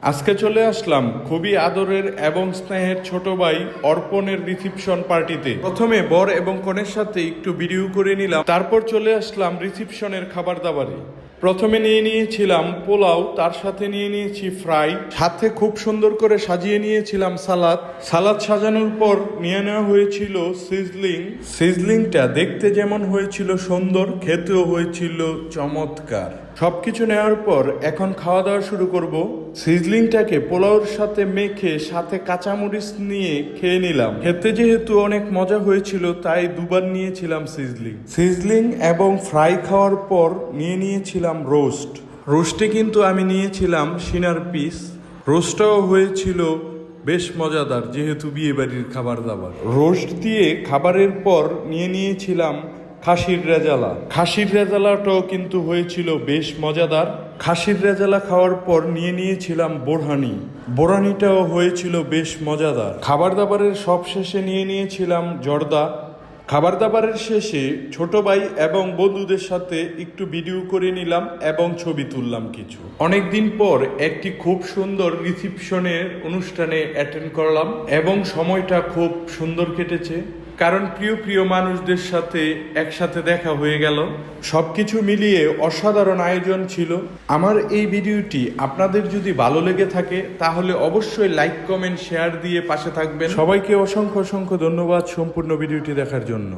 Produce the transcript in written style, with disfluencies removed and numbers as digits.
আজকে চলে আসলাম খুবই আদরের এবং স্নেহের ছোট ভাই অর্পণের রিসিপশন পার্টিতে। প্রথমে বর এবং কনের সাথে একটু ভিডিও করে নিলাম, তারপর চলে আসলাম রিসিপশনের খাবার দাবারে। প্রথমে নিয়ে নিয়েছিলাম পোলাও, তার সাথে নিয়ে নিয়েছি ফ্রাই, সাথে খুব সুন্দর করে সাজিয়ে নিয়েছিলাম সালাদ। সালাদ সাজানোর পর নিয়ে নেওয়া হয়েছিল সিজলিং। সিজলিংটা দেখতে যেমন হয়েছিল সুন্দর, খেতেও হয়েছিল চমৎকার। সবকিছু নেওয়ার পর এখন খাওয়া দাওয়া শুরু করব। সিজলিংটাকে পোলাওর সাথে মেখে সাথে কাঁচামরিচ নিয়ে খেয়ে নিলাম। খেতে যেহেতু অনেক মজা হয়েছিল তাই দুবার নিয়েছিলাম সিজলিং এবং ফ্রাই খাওয়ার পর নিয়ে নিয়েছিলাম রোস্টে কিন্তু আমি নিয়েছিলাম সিনার পিস। রোস্টটাও হয়েছিল বেশ মজাদার, যেহেতু বিয়ে বাড়ির খাবার দাবার। রোস্ট দিয়ে খাবারের পর নিয়ে নিয়েছিলাম খাসির রেজালাটাও কিন্তু হয়েছিল বেশ মজাদার। খাসির রেজালা খাওয়ার পর নিয়ে নিয়েছিলাম বোরহানিটাও হয়েছিল বেশ মজাদার। খাবার দাবারের সব শেষে নিয়ে নিয়েছিলাম জর্দা। খাবার দাবারের শেষে ছোট ভাই এবং বন্ধুদের সাথে একটু ভিডিও করে নিলাম এবং ছবি তুললাম কিছু। অনেকদিন পর একটি খুব সুন্দর রিসিপশনের অনুষ্ঠানে অ্যাটেন্ড করলাম এবং সময়টা খুব সুন্দর কেটেছে, কারণ প্রিয় মানুষদের সাথে একসাথে দেখা হয়ে গেল। সবকিছু মিলিয়ে অসাধারণ আয়োজন ছিল। আমার এই ভিডিওটি আপনাদের যদি ভালো লেগে থাকে তাহলে অবশ্যই লাইক, কমেন্ট, শেয়ার দিয়ে পাশে থাকবেন। সবাইকে অসংখ্য ধন্যবাদ সম্পূর্ণ ভিডিওটি দেখার জন্য।